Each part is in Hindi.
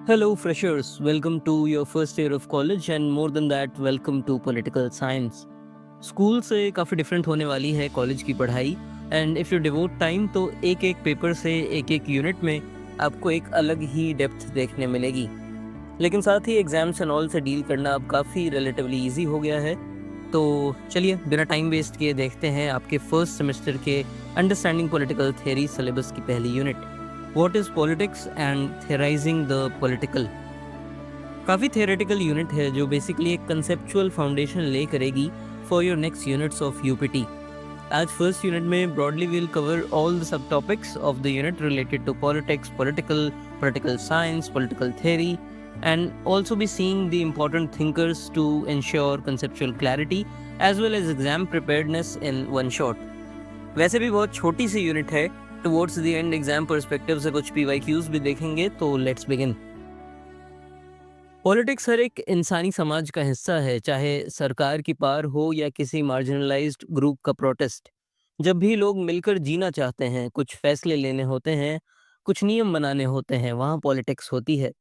Hello, freshers. Welcome to your first year of college, and more than that, welcome to political science. School से काफ़ी डिफरेंट होने वाली है कॉलेज की पढ़ाई and if you devote time तो एक एक पेपर से एक एक यूनिट में आपको एक अलग ही डेप्थ देखने मिलेगी। लेकिन साथ ही एग्जाम्स एंड ऑल से डील करना अब काफ़ी रिलेटिवली इजी हो गया है। तो चलिए बिना टाइम वेस्ट किए देखते हैं आपके फर्स्ट सेमेस्टर के अंडरस्टैंडिंग पॉलिटिकल थ्योरी सिलेबस की पहली unit, what is politics and theorising the political. काफ़ी थियोरेटिकल यूनिट है जो बेसिकली एक कंसेप्चुअल फाउंडेशन ले करेगी for your next units of UPT. आज फर्स्ट यूनिट में broadly will cover all the sub topics of the unit related to politics, political science, political theory, and also be seeing the important thinkers to ensure conceptual clarity as well as exam preparedness in one shot. वैसे भी बहुत छोटी सी यूनिट है, towards the end exam perspective से कुछ पीवाईक्यूज भी देखेंगे, तो लेट्स बिगिन। पॉलिटिक्स हर एक इंसानी समाज का हिस्सा है, चाहे सरकार की पार हो या किसी मार्जिनलाइज्ड ग्रुप का प्रोटेस्ट। जब भी लोग मिलकर जीना चाहते हैं, कुछ फैसले लेने होते हैं, कुछ नियम बनाने होते हैं, वहाँ पॉलिटिक्स होती है।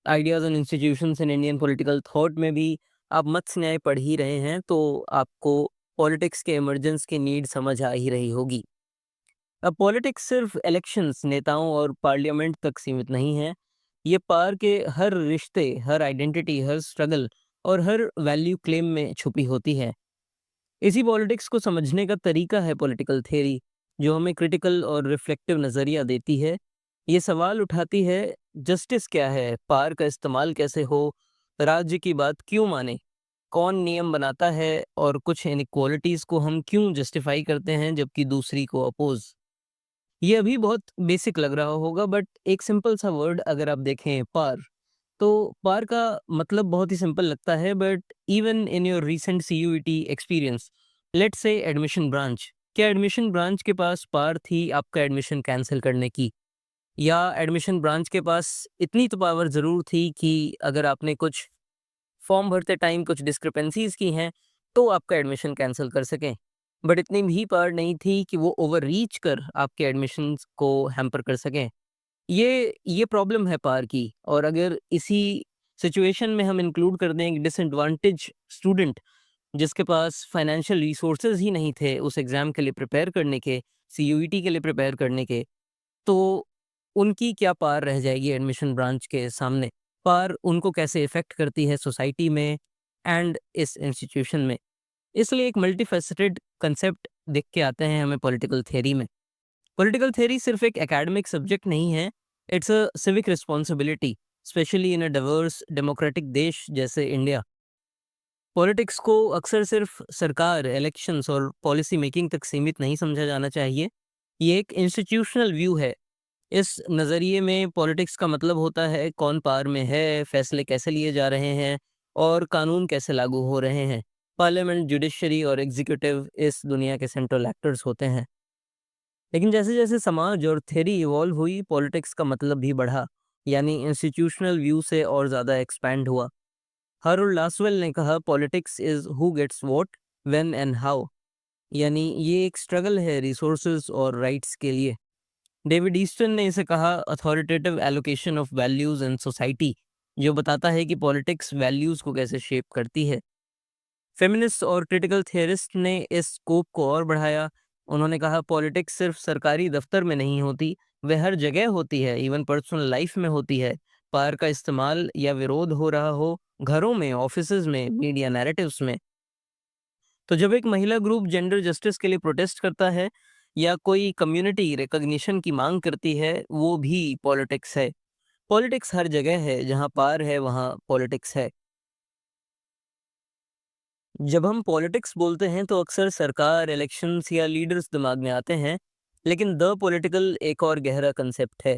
Ideas and institutions in Indian political thought में भी आप मत्स्य न्याय पढ़ ही रहे हैं, तो आपको पॉलिटिक्स के इमरजेंस की नीड समझ आ ही रही होगी। अब पॉलिटिक्स सिर्फ इलेक्शंस, नेताओं और पार्लियामेंट तक सीमित नहीं है। ये पार के हर रिश्ते, हर आइडेंटिटी, हर स्ट्रगल और हर वैल्यू क्लेम में छुपी होती है। इसी पॉलिटिक्स को समझने का तरीका है पॉलिटिकल थ्योरी, जो हमें क्रिटिकल और रिफ्लेक्टिव नज़रिया देती है। ये सवाल उठाती है, जस्टिस क्या है, पार का इस्तेमाल कैसे हो, राज्य की बात क्यों माने, कौन नियम बनाता है और कुछ इनइक्वालिटीज़ को हम क्यों जस्टिफाई करते हैं जबकि दूसरी को अपोज। ये अभी बहुत बेसिक लग रहा होगा, बट एक सिंपल सा वर्ड अगर आप देखें, पार, तो पार का मतलब बहुत ही सिंपल लगता है, but even in your recent CUET experience, let's say admission branch, क्या एडमिशन ब्रांच के पास पार थी आपका एडमिशन कैंसिल करने की? या एडमिशन ब्रांच के पास इतनी तो पावर ज़रूर थी कि अगर आपने कुछ फॉर्म भरते टाइम कुछ डिस्क्रिपेंसीज की हैं, तो आपका एडमिशन कैंसिल कर सकें। बट इतनी भी पावर नहीं थी कि वो ओवर रीच कर आपके एडमिशन्स को हैम्पर कर सकें। ये प्रॉब्लम है पार की। और अगर इसी सिचुएशन में हम इंक्लूड कर दें एक डिसएडवांटेज स्टूडेंट, जिसके पास फाइनेंशियल रिसोर्सेज ही नहीं थे उस एग्ज़ाम के लिए प्रिपेयर करने के, सीयूईटी के लिए प्रिपेयर करने के, तो उनकी क्या पार रह जाएगी एडमिशन ब्रांच के सामने? पार उनको कैसे इफ़ेक्ट करती है सोसाइटी में एंड इस इंस्टीट्यूशन में? इसलिए एक मल्टीफेसेटेड कंसेप्ट दिख के आते हैं हमें पॉलिटिकल थियरी में। पॉलिटिकल थियरी सिर्फ एक एकेडमिक सब्जेक्ट नहीं है, it's a civic responsibility, specially in a diverse democratic देश जैसे इंडिया। पॉलिटिक्स को अक्सर सिर्फ सरकार, इलेक्शंस और पॉलिसी मेकिंग तक सीमित नहीं समझा जाना चाहिए। ये एक इंस्टीट्यूशनल व्यू है। इस नज़रिए में पॉलिटिक्स का मतलब होता है कौन पावर में है, फैसले कैसे लिए जा रहे हैं और कानून कैसे लागू हो रहे हैं। पार्लियामेंट, जुडिशरी और एग्जीक्यूटिव इस दुनिया के सेंट्रल एक्टर्स होते हैं। लेकिन जैसे जैसे समाज और थ्योरी इवॉल्व हुई, पॉलिटिक्स का मतलब भी बढ़ा, यानी इंस्टीट्यूशनल व्यू से और ज़्यादा एक्सपैंड हुआ। हारोल्ड लासवेल ने कहा, politics is who gets what, when and how. यानी ये एक स्ट्रगल है रिसोर्सेज और राइट्स के लिए। डेविड ईस्टन ने इसे कहा, authoritative allocation of values in society, जो बताता है कि पॉलिटिक्स वैल्यूज को कैसे शेप करती है। फेमिनिस्ट और क्रिटिकल थियरिस्ट ने इस स्कोप को और बढ़ाया। उन्होंने कहा, पॉलिटिक्स सिर्फ सरकारी दफ्तर में नहीं होती, वह हर जगह होती है, इवन पर्सनल लाइफ में होती है। पावर का इस्तेमाल या विरोध हो रहा हो घरों में, ऑफिसेज में, मीडिया नैरेटिव्स में। तो जब एक महिला ग्रुप जेंडर जस्टिस के लिए प्रोटेस्ट करता है या कोई कम्युनिटी रिकॉग्निशन की मांग करती है, वो भी पॉलिटिक्स है। पॉलिटिक्स हर जगह है, जहाँ पार है वहाँ पॉलिटिक्स है। जब हम पॉलिटिक्स बोलते हैं तो अक्सर सरकार, इलेक्शंस या लीडर्स दिमाग में आते हैं, लेकिन द पॉलिटिकल एक और गहरा कंसेप्ट है।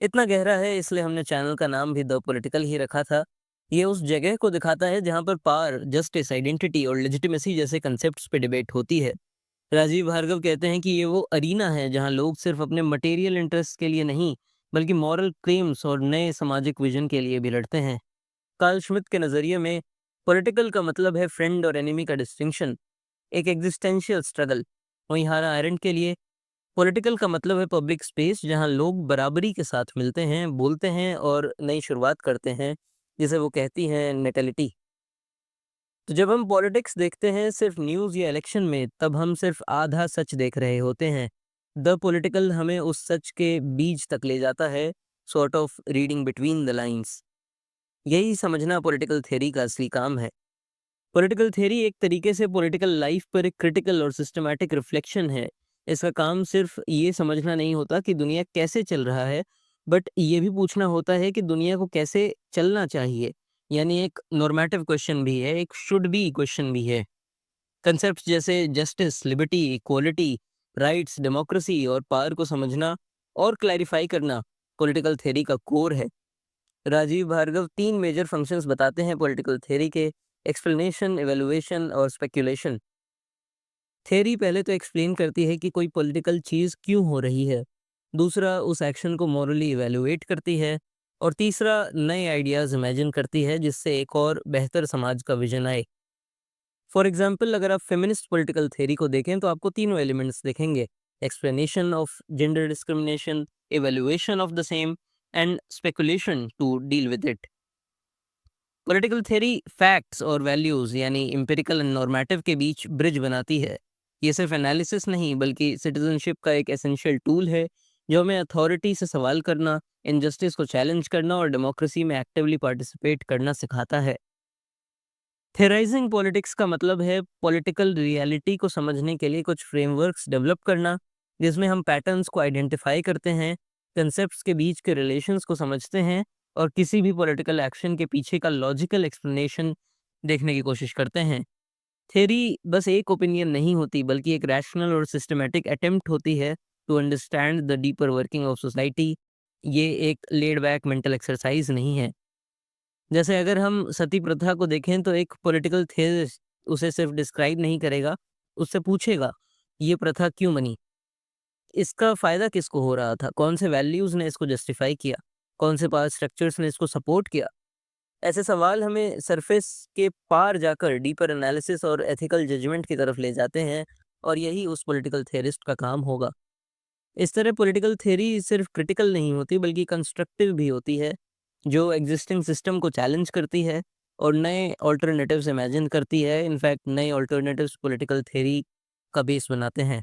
इतना गहरा है इसलिए हमने चैनल का नाम भी द पॉलिटिकल ही रखा था। ये उस जगह को दिखाता है जहाँ पर पावर, जस्टिस, आइडेंटिटी और लेजिटिमेसी जैसे कंसेप्ट्स पे डिबेट होती है। राजीव भार्गव कहते हैं कि ये वो अरीना है जहाँ लोग सिर्फ अपने मटेरियल इंटरेस्ट के लिए नहीं, बल्कि मॉरल क्लेम्स और नए सामाजिक विजन के लिए भी लड़ते हैं। कार्ल श्मिट के नज़रिए में पॉलिटिकल का मतलब है फ्रेंड और एनिमी का डिस्टिंक्शन, एक एग्जिस्टेंशियल स्ट्रगल। वहीं हाना एरेंट के लिए पॉलिटिकल का मतलब है पब्लिक स्पेस जहाँ लोग बराबरी के साथ मिलते हैं, बोलते हैं और नई शुरुआत करते हैं, जिसे वो कहती हैं नेटलिटी। तो जब हम पॉलिटिक्स देखते हैं सिर्फ न्यूज़ या इलेक्शन में, तब हम सिर्फ आधा सच देख रहे होते हैं। द पॉलिटिकल हमें उस सच के बीज तक ले जाता है, sort of reading between the lines. यही समझना पॉलिटिकल थ्योरी का असली काम है। पॉलिटिकल थ्योरी एक तरीके से पॉलिटिकल लाइफ पर एक क्रिटिकल और सिस्टमैटिक रिफ्लेक्शन है। इसका काम सिर्फ ये समझना नहीं होता कि दुनिया कैसे चल रहा है, बट ये भी पूछना होता है कि दुनिया को कैसे चलना चाहिए। यानी एक नॉर्मेटिव क्वेश्चन भी है, एक शुड बी क्वेश्चन भी है। कंसेप्ट जैसे justice, liberty, equality, rights, democracy और पावर को समझना और क्लैरिफाई करना पॉलिटिकल थ्योरी का कोर है। राजीव भार्गव 3 मेजर फंक्शंस बताते हैं पॉलिटिकल थ्योरी के: एक्सप्लेनेशन, इवैल्यूएशन और स्पेक्युलेशन। थ्योरी पहले तो एक्सप्लेन करती है कि कोई पॉलिटिकल चीज़ क्यों हो रही है। दूसरा, उस एक्शन को मॉरली इवैल्यूएट करती है। और तीसरा, नए आइडियाज़ इमेजिन करती है जिससे एक और बेहतर समाज का विजन आए। फॉर एग्जाम्पल, अगर आप फेमिनिस्ट पॉलिटिकल थ्योरी को देखें तो आपको तीनों एलिमेंट्स दिखेंगे: explanation of gender discrimination, evaluation of the same and speculation to deal with it. Political theory facts और वैल्यूज यानी एम्पिरिकल एंड नॉर्मेटिव के बीच ब्रिज बनाती है। ये सिर्फ एनालिसिस नहीं बल्कि सिटीजनशिप का एक एसेंशियल टूल है, जो हमें अथॉरिटी से सवाल करना, इनजस्टिस को चैलेंज करना और डेमोक्रेसी में एक्टिवली पार्टिसिपेट करना सिखाता है। थेराइजिंग पॉलिटिक्स का मतलब है पॉलिटिकल रियलिटी को समझने के लिए कुछ फ्रेमवर्क्स डेवलप करना, जिसमें हम पैटर्न्स को आइडेंटिफाई करते हैं, कंसेप्ट्स के बीच के रिलेशंस को समझते हैं और किसी भी पॉलिटिकल एक्शन के पीछे का लॉजिकल एक्सप्लेनेशन देखने की कोशिश करते हैं। थ्योरी बस एक ओपिनियन नहीं होती बल्कि एक रैशनल और सिस्टमैटिक अटेम्प्ट होती है to understand the deeper working of society. ये एक लेड बैक मेंटल एक्सरसाइज नहीं है। जैसे अगर हम सती प्रथा को देखें तो एक पॉलिटिकल थियरिस्ट उसे सिर्फ डिस्क्राइब नहीं करेगा, उससे पूछेगा ये प्रथा क्यों बनी, इसका फायदा किसको हो रहा था, कौन से वैल्यूज ने इसको जस्टिफाई किया, कौन से पावर स्ट्रक्चर्स ने इसको सपोर्ट किया। ऐसे सवाल हमें सरफेस के पार जाकर डीपर एनालिसिस और एथिकल जजमेंट की तरफ ले जाते हैं, और यही उस पॉलिटिकल थियरिस्ट का काम होगा। इस तरह पॉलिटिकल थ्योरी सिर्फ क्रिटिकल नहीं होती बल्कि कंस्ट्रक्टिव भी होती है, जो एग्जिस्टिंग सिस्टम को चैलेंज करती है और नए ऑल्टरनेटिव्स इमेजिन करती है। इनफैक्ट नए ऑल्टरनेटिव्स पॉलिटिकल थ्योरी का बेस बनाते हैं।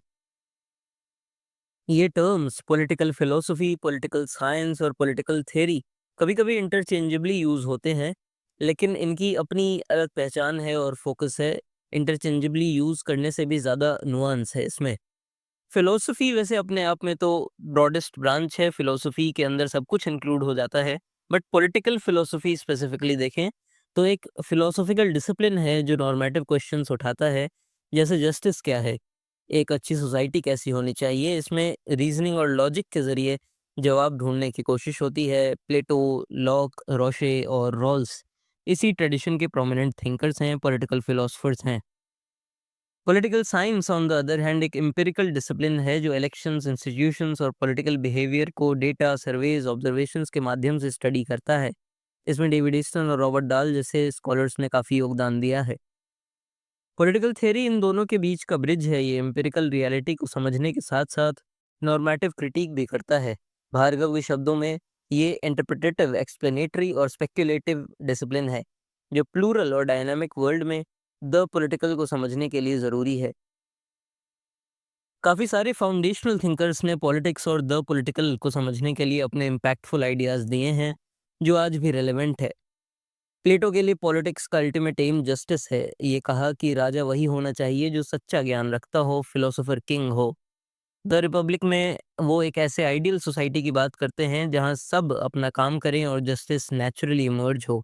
ये terms political philosophy, political science और पॉलिटिकल थ्योरी कभी-कभी इंटरचेंजेबली यूज होते हैं, लेकिन इनकी अपनी अलग पहचान है और फोकस है। इंटरचेंजेबली यूज करने से भी ज़्यादा नुआंस है इसमें। फिलोसफी वैसे अपने आप में तो ब्रॉडेस्ट ब्रांच है, फिलोसफी के अंदर सब कुछ इंक्लूड हो जाता है। बट पॉलिटिकल फिलोसफी स्पेसिफिकली देखें तो एक फिलोसॉफिकल डिसिप्लिन है जो नॉर्मेटिव क्वेश्चंस उठाता है, जैसे जस्टिस क्या है, एक अच्छी सोसाइटी कैसी होनी चाहिए। इसमें रीजनिंग और लॉजिक के जरिए जवाब ढूंढने की कोशिश होती है। प्लेटो, लॉक, रोशे और रॉल्स इसी ट्रेडिशन के प्रोमिनेंट थिंकर्स हैं, पॉलिटिकल फिलोसफर्स हैं। Political science on the other hand एक एम्पिरिकल डिसिप्लिन है जो इलेक्शंस, इंस्टीट्यूशंस और पॉलिटिकल बिहेवियर को डेटा, सर्वेज, ऑब्जर्वेशंस के माध्यम से स्टडी करता है। इसमें डेविड ईस्टन और रॉबर्ट डाल जैसे स्कॉलर्स ने काफ़ी योगदान दिया है। पॉलिटिकल थ्योरी इन दोनों के बीच का ब्रिज है। ये एम्पिरिकल रियलिटी को समझने के साथ-साथ नॉर्मेटिव क्रिटिक भी करता है। भार्गव के शब्दों में, ये इंटरप्रिटेटिव, एक्सप्लेनेटरी और स्पेक्युलेटिव डिसिप्लिन है, जो प्लूरल और डायनामिक वर्ल्ड में द पॉलिटिकल को समझने के लिए ज़रूरी है। काफ़ी सारे फाउंडेशनल थिंकर्स ने पॉलिटिक्स और द पॉलिटिकल को समझने के लिए अपने इम्पैक्टफुल आइडियाज़ दिए हैं, जो आज भी रेलेवेंट है। प्लेटो के लिए पॉलिटिक्स का अल्टीमेट एम जस्टिस है। ये कहा कि राजा वही होना चाहिए जो सच्चा ज्ञान रखता हो, फिलोसोफर किंग हो। द रिपब्लिक में वो एक ऐसे आइडियल सोसाइटी की बात करते हैं जहाँ सब अपना काम करें और जस्टिस नेचुरली इमर्ज हो।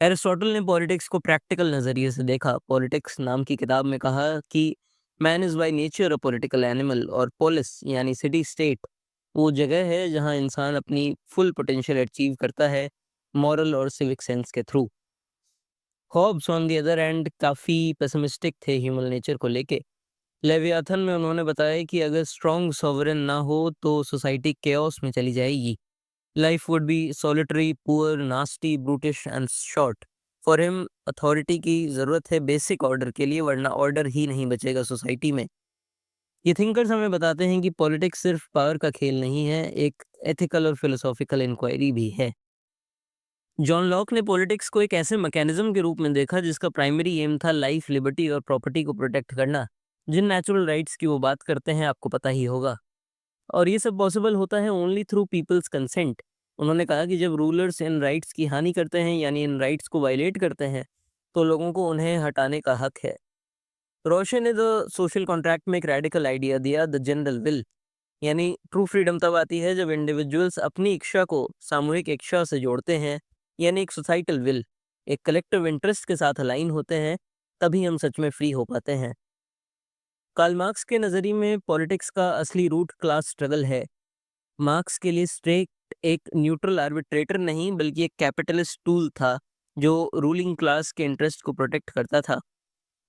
एरिस्टोटल ने पॉलिटिक्स को प्रैक्टिकल नज़रिए से देखा। पॉलिटिक्स नाम की किताब में कहा कि man is by nature a political animal, और पोलिस यानी सिटी स्टेट वो जगह है जहाँ इंसान अपनी फुल पोटेंशियल अचीव करता है, मॉरल और सिविक सेंस के through. Hobbes on the other end काफ़ी पेसिमिस्टिक थे ह्यूमन नेचर को लेके। लेवियाथन में उन्होंने बताया कि अगर स्ट्रॉन्ग सॉवरेन ना हो तो सोसाइटी केओस में चली जाएगी। Life would be solitary, poor, nasty, brutish and short. For him authority की ज़रूरत है बेसिक ऑर्डर के लिए, वरना ऑर्डर ही नहीं बचेगा सोसाइटी में। ये थिंकर्स हमें बताते हैं कि पॉलिटिक्स सिर्फ पावर का खेल नहीं है, एक एथिकल और फिलोसॉफिकल इंक्वायरी भी है। जॉन लॉक ने पॉलिटिक्स को एक ऐसे मैकेनिज्म के रूप में देखा जिसका प्राइमरी एम था लाइफ, लिबर्टी और प्रॉपर्टी को प्रोटेक्ट करना। जिन नेचुरल राइट्स की वो बात करते हैं आपको पता ही होगा। और ये सब पॉसिबल होता है ओनली थ्रू पीपल्स कंसेंट। उन्होंने कहा कि जब रूलर्स इन राइट्स की हानि करते हैं यानी इन राइट्स को वायलेट करते हैं तो लोगों को उन्हें हटाने का हक है। रोशे ने द सोशल कॉन्ट्रैक्ट में एक रेडिकल आइडिया दिया, द जनरल विल। यानी ट्रू फ्रीडम तब आती है जब इंडिविजुअल्स अपनी इच्छा को सामूहिक इच्छा से जोड़ते हैं, यानी एक सोसाइटल विल, एक कलेक्टिव इंटरेस्ट के साथ अलाइन होते हैं, तभी हम सच में फ्री हो पाते हैं। कार्ल मार्क्स के नज़रिए में पॉलिटिक्स का असली रूट क्लास स्ट्रगल है। मार्क्स के लिए स्टेट एक न्यूट्रल आर्बिट्रेटर नहीं बल्कि एक कैपिटलिस्ट टूल था जो रूलिंग क्लास के इंटरेस्ट को प्रोटेक्ट करता था।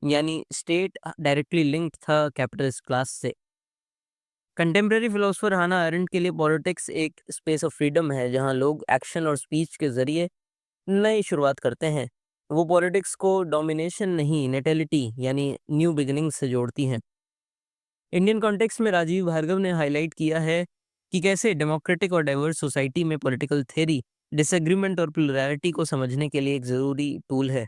यानी स्टेट डायरेक्टली लिंक्ड था कैपिटलिस्ट क्लास से। कंटेम्प्रेरी फिलोसोफर हाना अरेंट के लिए पॉलिटिक्स एक स्पेस ऑफ फ्रीडम है जहां लोग एक्शन और स्पीच के जरिए नई शुरुआत करते हैं। वो पॉलिटिक्स को डोमिनेशन नहीं, नेटेलिटी यानी न्यू बिगिनिंग से जोड़ती हैं। इंडियन कॉन्टेक्स्ट में राजीव भार्गव ने हाईलाइट किया है कि कैसे डेमोक्रेटिक और डाइवर्स सोसाइटी में पॉलिटिकल थ्योरी डिसएग्रीमेंट और प्लुरैलिटी को समझने के लिए एक ज़रूरी टूल है।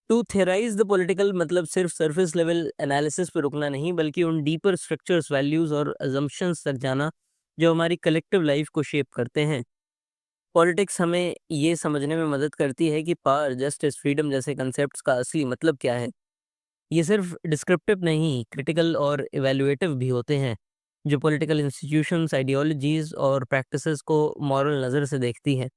टू थेराइज द पॉलिटिकल मतलब सिर्फ सरफेस लेवल एनालिसिस पर रुकना नहीं बल्कि उन डीपर स्ट्रक्चर्स, वैल्यूज और अजम्पशंस तक जाना जो हमारी कलेक्टिव लाइफ को शेप करते हैं। पॉलिटिक्स हमें ये समझने में मदद करती है कि पावर, जस्टिस, फ्रीडम जैसे कंसेप्ट्स का असली मतलब क्या है। ये सिर्फ डिस्क्रिप्टिव नहीं, क्रिटिकल और इवैल्यूएटिव भी होते हैं, जो पॉलिटिकल इंस्टीट्यूशंस, आइडियोलॉजीज और प्रैक्टिसेस को मॉरल नज़र से देखती हैं।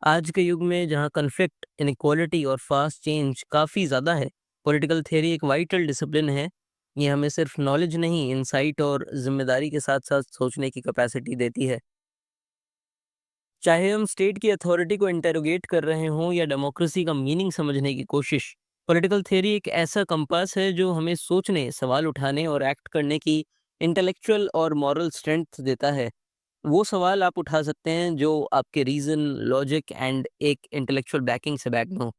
आज के युग में जहाँ कन्फ्लिक्ट, इनइक्वालिटी और फास्ट चेंज काफ़ी ज़्यादा है, पॉलिटिकल थियरी एक वाइटल डिसिप्लिन है। ये हमें सिर्फ नॉलेज नहीं, इंसाइट और जिम्मेदारी के साथ साथ सोचने की कैपेसिटी देती है। चाहे हम स्टेट की अथॉरिटी को इंटेरोगेट कर रहे हों या डेमोक्रेसी का मीनिंग समझने की कोशिश, पॉलिटिकल थियरी एक ऐसा कंपास है जो हमें सोचने, सवाल उठाने और एक्ट करने की इंटेलेक्चुअल और मॉरल स्ट्रेंथ देता है। वो सवाल आप उठा सकते हैं जो आपके रीजन, लॉजिक एंड एक इंटेलेक्चुअल बैकिंग से बैक हो।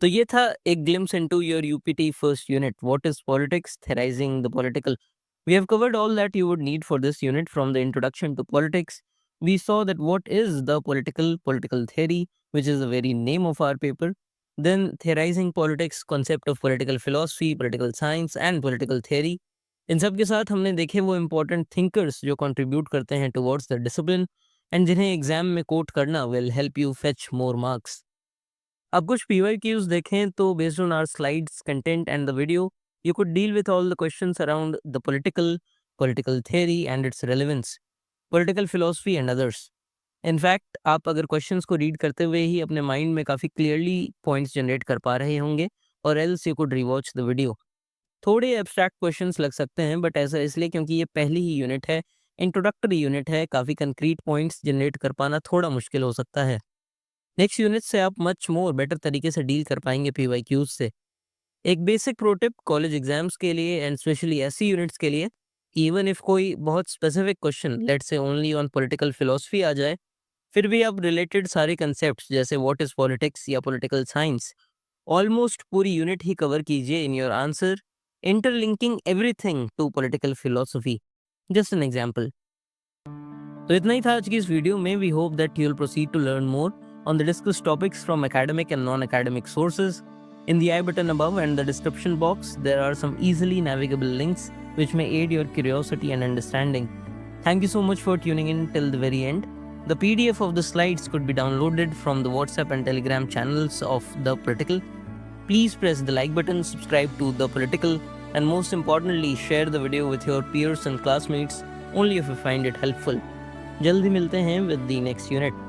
तो ये था एक glimpse into your UPT first unit, what is politics, theorising the political. We have covered all that you would need for this unit, from the introduction to politics. We saw that what is the political theory, which is the very name of our paper. Then theorizing politics, concept of political philosophy, political science and political theory. इन सब के साथ हमने देखे वो important thinkers जो contribute करते हैं towards the discipline and जिन्हें exam में quote करना will help you fetch more marks. अब कुछ PYQs देखें तो based on our slides, content and the video, you could deal with all the questions around the political theory and its relevance, political philosophy and others. In fact आप अगर क्वेश्चंस को रीड करते हुए ही अपने माइंड में काफ़ी क्लियरली पॉइंट्स जनरेट कर पा रहे होंगे, और else you could rewatch the video. थोड़े एब्स्ट्रैक्ट क्वेश्चंस लग सकते हैं बट ऐसा इसलिए क्योंकि ये पहली ही यूनिट है, इंट्रोडक्टरी यूनिट है, काफ़ी कंक्रीट पॉइंट्स जनरेट कर पाना थोड़ा मुश्किल हो सकता है। नेक्स्ट यूनिट से आप मच मोर बेटर तरीके से डील कर पाएंगे PYQs से। एक basic pro tip college exams के लिए एंड स्पेशली ऐसी यूनिट्स के लिए, इवन इफ कोई बहुत specific question let's say only on political philosophy आ जाए, फिर भी आप रिलेटेड सारे कंसेप्ट्स जैसे व्हाट इज पॉलिटिक्स या पॉलिटिकल साइंस ऑलमोस्ट पूरी यूनिट ही कवर कीजिए in your answer, interlinking everything to political philosophy. Just an example. तो इतना ही था आज की इस वीडियो में। We hope that you will proceed to learn more on the discussed topics from academic and non-academic sources. In the I button above and the description box, there are some easily navigable links which may aid your curiosity and understanding. Thank you so much for tuning in till the very end. The PDF of the slides could be downloaded from the WhatsApp and Telegram channels of The Political. Please press the like button, subscribe to The Political, and most importantly, share the video with your peers and classmates only if you find it helpful. जल्दी मिलते हैं with the next unit.